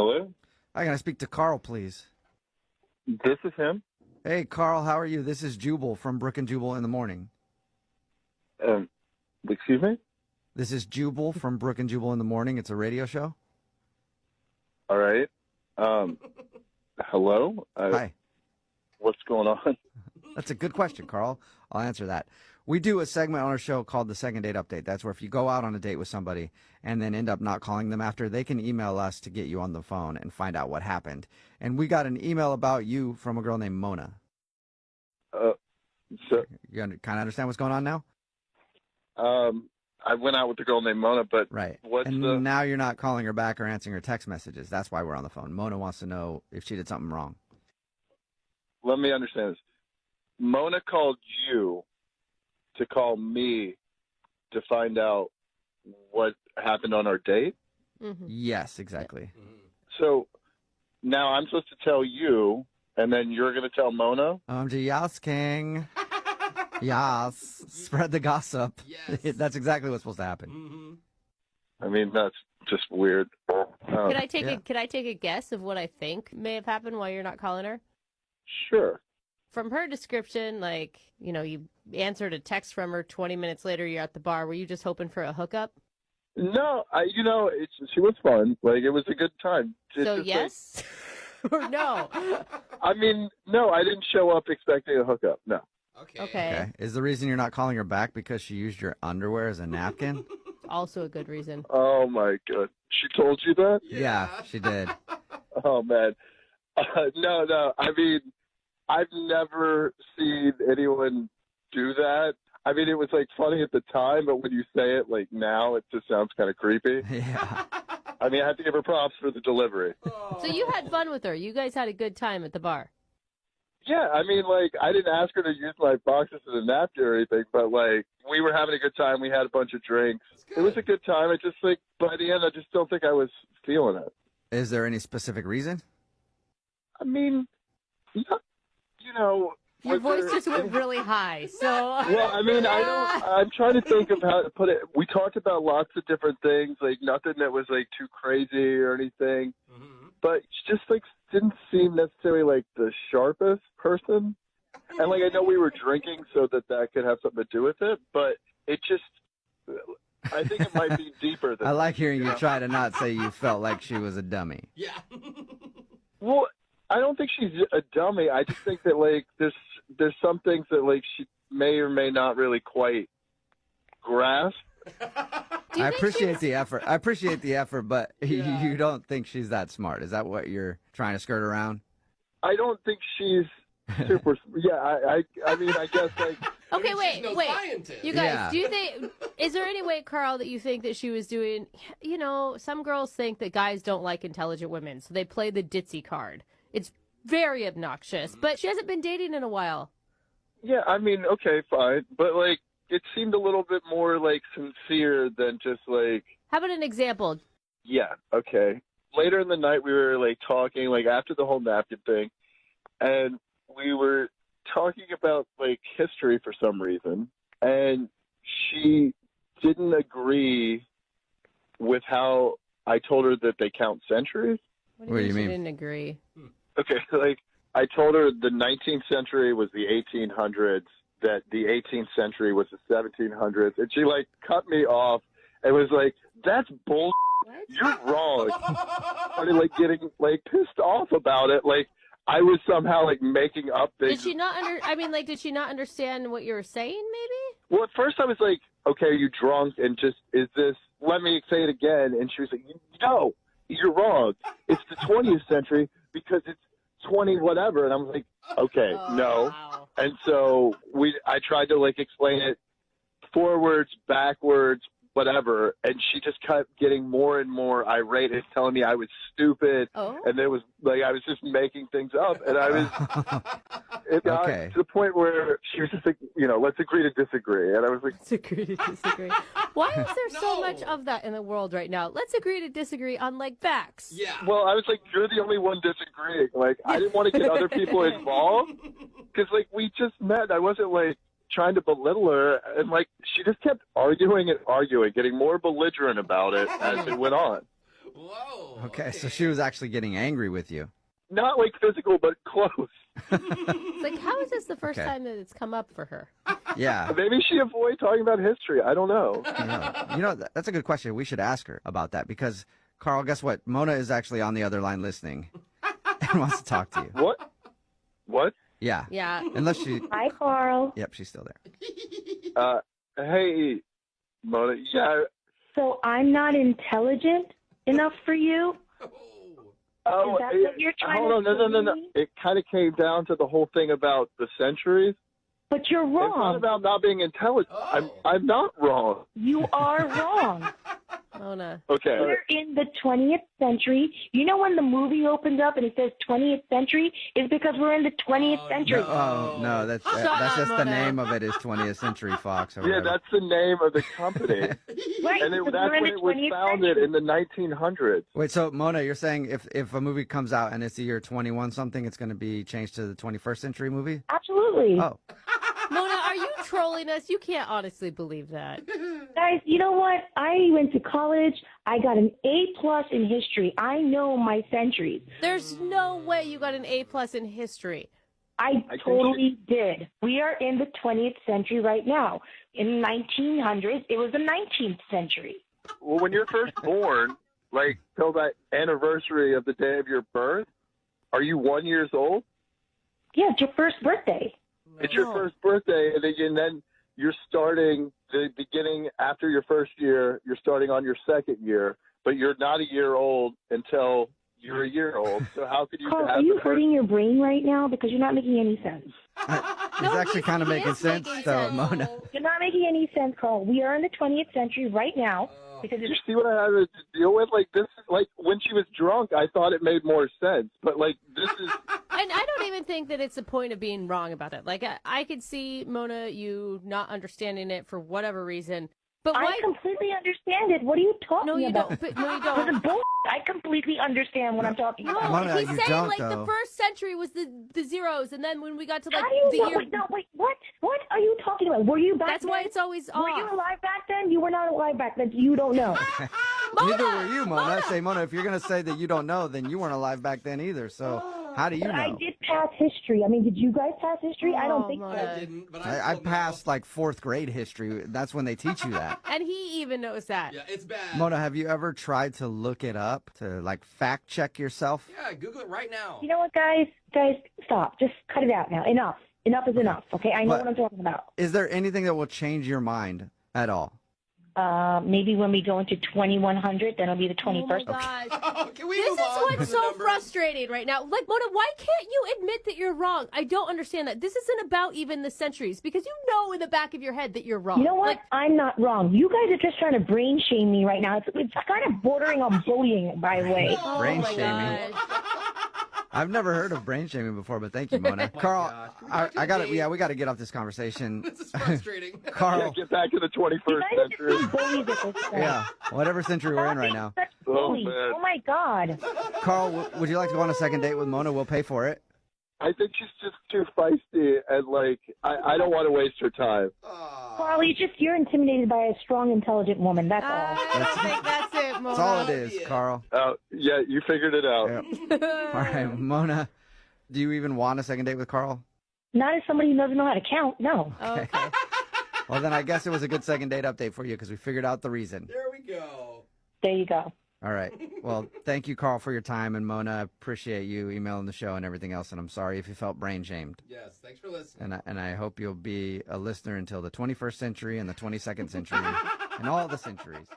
Hello? Hi, can I speak to Carl, please? This is him. Hey, Carl, how are you? This is Jubal from Brook and Jubal in the Morning. Excuse me? This is Jubal from Brook and Jubal in the Morning. It's a radio show. All right. Hello? Hi. What's going on? That's a good question, Carl. I'll answer that. We do a segment on our show called the Second Date Update. That's where if you go out on a date with somebody and then end up not calling them after, they can email us to get you on the phone and find out what happened. And we got an email about you from a girl named Mona. So, You kind of understand what's going on now? I went out with a girl named Mona, but Right. what's And now you're not calling her back or answering her text messages. That's why we're on the phone. Mona wants to know if she did something wrong. let me understand this. Mona called you to call me to find out what happened on our date? Mm-hmm. Yes, exactly. So now I'm supposed to tell you, and then you're going to tell Mona? Yes, King. Yes. Spread the gossip. Yes. That's exactly what's supposed to happen. Mm-hmm. I mean, that's just weird. Could I take yeah. Could I take a guess of what I think may have happened while you're not calling her? Sure. From her description, like, you answered a text from her 20 minutes later, you're at the bar. Were you just hoping for a hookup? No, she was fun. Like, it was a good time. It's So just, yes or no? I mean, no, I didn't show up expecting a hookup. No. Okay. Okay. Is the reason you're not calling her back because she used your underwear as a napkin? Also a good reason. Oh my god, she told you that? Yeah, she did. Oh man, no. I mean, I've never seen anyone do that. I mean, it was like funny at the time, but when you say it like now, it just sounds kind of creepy. Yeah. I mean, I have to give her props for the delivery. So you had fun with her. You guys had a good time at the bar. Yeah, I mean, like, I didn't ask her to use my boxes as a napkin or anything, but, like, we were having a good time. We had a bunch of drinks. It was a good time. I just think, by the end, I just don't think I was feeling it. Is there any specific reason? I mean, Your voice just went really high. So Well, I mean, I'm trying to think of how to put it. We talked about lots of different things, like, nothing that was, like, too crazy or anything. Mm-hmm. But she just, like, didn't seem necessarily, like, the sharpest person. And, like, I know we were drinking so that could have something to do with it, but it just, I think it might be deeper than I like hearing you you know? try to not say you felt like she was a dummy. Yeah. Well, I don't think she's a dummy. I just think that, like, there's some things that, like, she may or may not really quite grasp. I appreciate the effort, but you don't think she's that smart. Is that what you're trying to skirt around? I don't think she's super. Yeah, I mean, I guess, like. okay, She's no wait. scientist. You guys, Yeah. do you think? Is there any way, Carl, that you think that she was doing? Some girls think that guys don't like intelligent women, so they play the ditzy card. It's very obnoxious, but she hasn't been dating in a while. Yeah, I mean, okay, fine. But, like, it seemed a little bit more, like, sincere than just, like. How about an example? Yeah, okay. Later in the night, we were, like, talking, like, after the whole napkin thing, and we were talking about, like, history for some reason, and she didn't agree with how I told her that they count centuries. What What do you she mean? didn't agree. Okay, like, I told her the 19th century was the 1800s, that the 18th century was the 1700s, and she, like, cut me off and was like, that's bull. What? You're wrong. Started, like, getting, like, pissed off about it. Like, I was somehow, like, making up things. Did she not did she not understand what you were saying, maybe? Well, at first I was like, okay, are you drunk? And just, let me say it again. And she was like, no, you're wrong. It's the 20th century because it's 20 whatever. And I was like, okay, no. Wow. And so I tried to, like, explain it forwards, backwards, whatever, and she just kept getting more and more irate and telling me I was stupid, and it was like I was just making things up, and I was it got Okay. to the point where she was just like, let's agree to disagree, and I was like, Let's agree to disagree. Why is there so No. much of that in the world right now? Let's agree to disagree on, like, facts. Yeah. well, I was like, you're the only one disagreeing. Like, I didn't want to get other people involved because, like, we just met. I wasn't, like, trying to belittle her, and, like, she just kept arguing and arguing, getting more belligerent about it as it went on. Whoa. Okay, so she was actually getting angry with you. Not like physical, but close. It's like, how is this the first Okay. time that it's come up for her? Yeah. Maybe she avoided talking about history. I don't know. That's a good question. We should ask her about that because, Carl, guess what? Mona is actually on the other line listening and wants to talk to you. What? Yeah. Yeah. Unless she. Hi, Carl. Yep, she's still there. Hey, Mona. Yeah. So I'm not intelligent enough for you? Oh, Is that what you're trying hold to on. No. say? It kind of came down to the whole thing about the centuries. But you're It's not wrong. about not being intelligent. Oh. I'm not wrong. You are wrong. Mona. Okay. We're in the 20th century. You know when the movie opens up and it says 20th century? It's because we're in the 20th century. No, that's Shut that's up, just the Mona. name of it is 20th Century Fox. Or Yeah, whatever. that's the name of the company. Right, And because that's we're in when the it was 20th founded century. in the 1900s. Wait, so Mona, you're saying if a movie comes out and it's the year 21 something, it's going to be changed to the 21st century movie? Absolutely. Oh, Mona, are you trolling us? You can't honestly believe that. Guys, you know what? I went to college. I got an A+ in history. I know my centuries. There's no way you got an A+ in history. I think totally did. We are in the 20th century right now. In 1900s, it was the 19th century. Well, when you're first born, like till that anniversary of the day of your birth, are you 1 year old? Yeah, it's your first birthday. It's your first birthday, and then you're starting the beginning after your first year. You're starting on your second year, but you're not a year old until you're a year old. So how could you Carl, have are you the first? hurting your brain right now? Because you're not making any sense. it's No, actually kind of he making is sense, making though, sense. Mona. You're not making any sense, Carl. We are in the 20th century right now because You it's see what I had to deal with? Like this is like when she was drunk, I thought it made more sense. But like this is And I don't even think that it's the point of being wrong about it. Like, I could see, Mona, you not understanding it for whatever reason. But I why? completely understand it. What are you talking No, you about? don't. But, no, you This don't. is bull. I completely understand what I'm talking No, about. Mona, he's you saying don't, like though. the first century was the zeros, and then when we got to like How do you the know? year, Wait, no, wait, what? What are you talking about? Were you back that's then? why it's always Were you off. alive back then? You were not alive back then. You don't know. Neither were you, Mona. I say, Mona, if you're going to say that you don't know, then you weren't alive back then either. So how do you But I know? did pass history. I mean, did you guys pass history? I don't Oh, think Mona. I didn't, but I still know. passed like fourth grade history. That's when they teach you that. And he even knows that. Yeah, it's bad. Mona, have you ever tried to look it up to like fact check yourself? Yeah, Google it right now. You know what, guys? Guys, stop. Just cut it out now. Enough. Enough is enough. Okay, I know But- what I'm talking about. Is there anything that will change your mind at all? Maybe when we go into 2100, then it'll be the Oh my 21st. gosh. Oh, can we This move is on what's from the so numbers? frustrating right now. Like, Mona, why can't you admit that you're wrong? I don't understand that. This isn't about even the centuries because you know in the back of your head that you're wrong. You know what? Like, I'm not wrong. You guys are just trying to brain shame me right now. It's kind of bordering on bullying, by the way. oh Brain my shaming. gosh. I've never heard of brain shaming before, but thank you, Mona. Oh my Carl, gosh. Can we back to I the got it. game? Yeah, we got to get off this conversation. This is frustrating. yeah, Carl, get back to the 21st You guys are century. just being bullies at this point. yeah, whatever century we're in right now. Such Oh, bullies. man. Oh my God. Carl, would you like to go on a second date with Mona? We'll pay for it. I think she's just too feisty, and like I don't want to waste her time. Aw. Carl, you're intimidated by a strong, intelligent woman. That's all. I don't think that's it, Mona. That's all it is, Carl. Yeah, you figured it out. Yep. All right, Mona, do you even want a second date with Carl? Not as somebody who doesn't know how to count. No. Okay. Well, then I guess it was a good second date update for you because we figured out the reason. There we go. There you go. All right. Well, thank you, Carl, for your time. And Mona, I appreciate you emailing the show and everything else. And I'm sorry if you felt brain shamed. Yes, thanks for listening. And I hope you'll be a listener until the 21st century and the 22nd century and all the centuries.